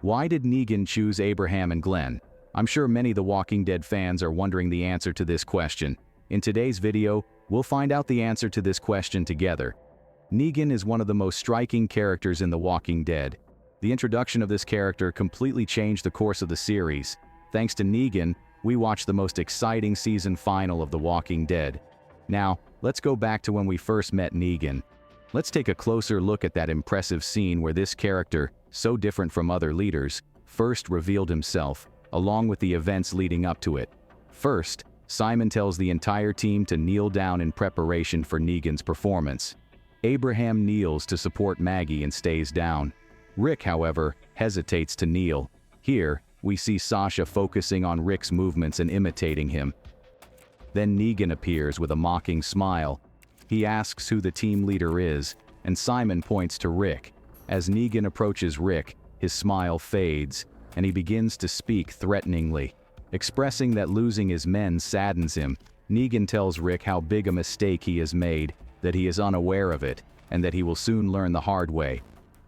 Why did Negan choose Abraham and Glenn? I'm sure many The Walking Dead fans are wondering the answer to this question. In today's video, we'll find out the answer to this question together. Negan is one of the most striking characters in The Walking Dead. The introduction of this character completely changed the course of the series. Thanks to Negan, we watched the most exciting season final of The Walking Dead. Now, let's go back to when we first met Negan. Let's take a closer look at that impressive scene where this character, so different from other leaders, first revealed himself, along with the events leading up to it. First, Simon tells the entire team to kneel down in preparation for Negan's performance. Abraham kneels to support Maggie and stays down. Rick, however, hesitates to kneel. Here, we see Sasha focusing on Rick's movements and imitating him. Then Negan appears with a mocking smile. He asks who the team leader is, and Simon points to Rick. As Negan approaches Rick, his smile fades, and he begins to speak threateningly. Expressing that losing his men saddens him, Negan tells Rick how big a mistake he has made, that he is unaware of it, and that he will soon learn the hard way.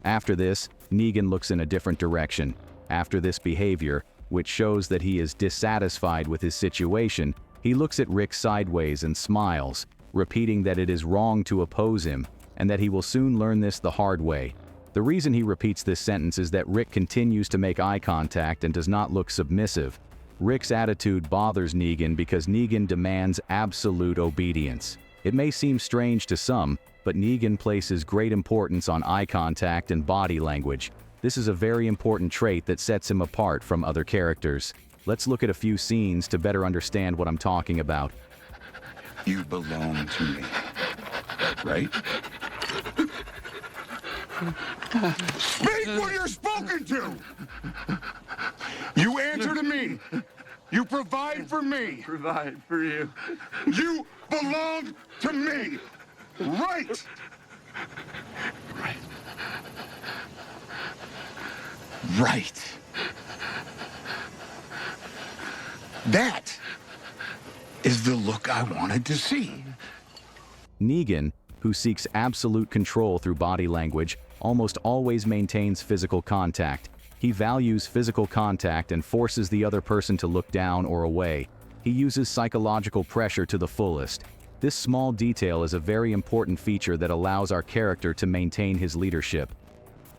After this, Negan looks in a different direction. After this behavior, which shows that he is dissatisfied with his situation, he looks at Rick sideways and smiles, repeating that it is wrong to oppose him, and that he will soon learn this the hard way. The reason he repeats this sentence is that Rick continues to make eye contact and does not look submissive. Rick's attitude bothers Negan because Negan demands absolute obedience. It may seem strange to some, but Negan places great importance on eye contact and body language. This is a very important trait that sets him apart from other characters. Let's look at a few scenes to better understand what I'm talking about. You belong to me, right? Speak when you're spoken to! You answer to me. You provide for me. Provide for you. You belong to me, right? Right. Right. That is the look I wanted to see. Negan, who seeks absolute control through body language, almost always maintains physical contact. He values physical contact and forces the other person to look down or away. He uses psychological pressure to the fullest. This small detail is a very important feature that allows our character to maintain his leadership.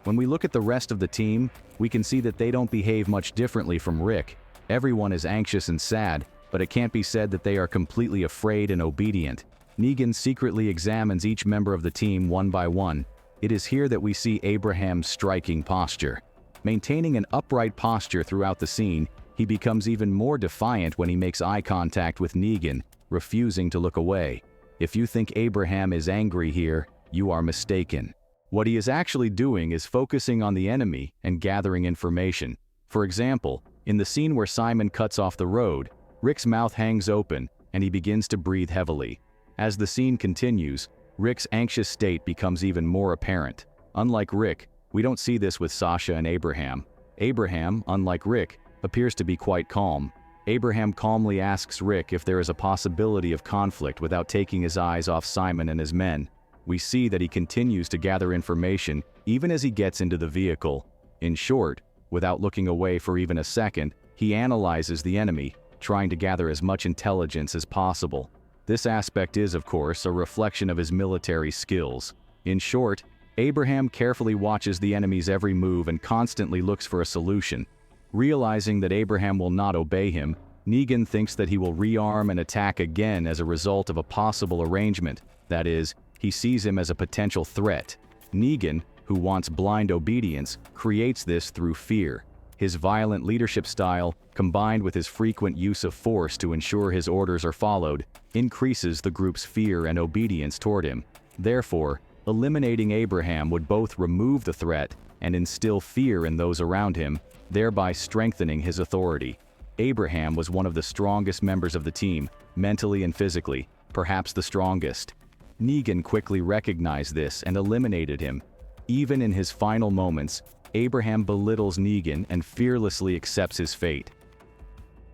When we look at the rest of the team, we can see that they don't behave much differently from Rick. Everyone is anxious and sad, but it can't be said that they are completely afraid and obedient. Negan secretly examines each member of the team one by one. It is here that we see Abraham's striking posture. Maintaining an upright posture throughout the scene, he becomes even more defiant when he makes eye contact with Negan, refusing to look away. If you think Abraham is angry here, you are mistaken. What he is actually doing is focusing on the enemy and gathering information. For example, in the scene where Simon cuts off the road, Rick's mouth hangs open and he begins to breathe heavily. As the scene continues, Rick's anxious state becomes even more apparent. Unlike Rick, we don't see this with Sasha and Abraham. Abraham, unlike Rick, appears to be quite calm. Abraham calmly asks Rick if there is a possibility of conflict without taking his eyes off Simon and his men. We see that he continues to gather information even as he gets into the vehicle. In short, without looking away for even a second, he analyzes the enemy, trying to gather as much intelligence as possible. This aspect is, of course, a reflection of his military skills. In short, Abraham carefully watches the enemy's every move and constantly looks for a solution. Realizing that Abraham will not obey him, Negan thinks that he will rearm and attack again as a result of a possible arrangement. That is, he sees him as a potential threat. Negan, who wants blind obedience, creates this through fear. His violent leadership style, combined with his frequent use of force to ensure his orders are followed, increases the group's fear and obedience toward him. Therefore, eliminating Abraham would both remove the threat and instill fear in those around him, thereby strengthening his authority. Abraham was one of the strongest members of the team, mentally and physically, perhaps the strongest. Negan quickly recognized this and eliminated him. Even in his final moments, Abraham belittles Negan and fearlessly accepts his fate.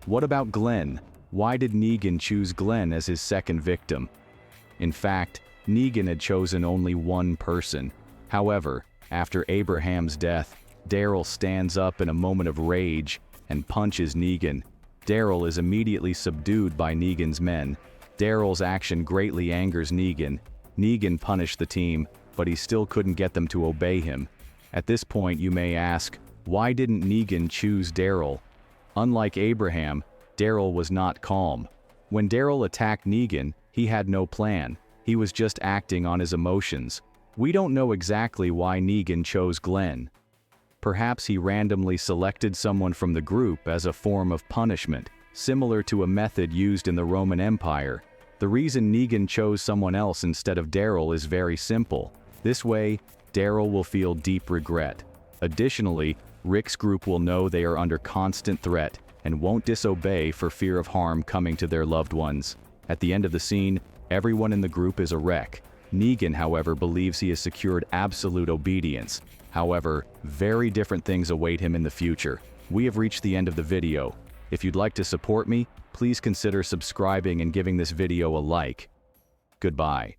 What about Glenn? Why did Negan choose Glenn as his second victim? In fact, Negan had chosen only one person. However, after Abraham's death, Daryl stands up in a moment of rage and punches Negan. Daryl is immediately subdued by Negan's men. Daryl's action greatly angers Negan. Negan punished the team, but he still couldn't get them to obey him. At this point, you may ask, why didn't Negan choose Daryl? Unlike Abraham, Daryl was not calm. When Daryl attacked Negan, he had no plan. He was just acting on his emotions. We don't know exactly why Negan chose Glenn. Perhaps he randomly selected someone from the group as a form of punishment, similar to a method used in the Roman Empire. The reason Negan chose someone else instead of Daryl is very simple. This way, Daryl will feel deep regret. Additionally, Rick's group will know they are under constant threat and won't disobey for fear of harm coming to their loved ones. At the end of the scene, everyone in the group is a wreck. Negan, however, believes he has secured absolute obedience. However, very different things await him in the future. We have reached the end of the video. If you'd like to support me, please consider subscribing and giving this video a like. Goodbye.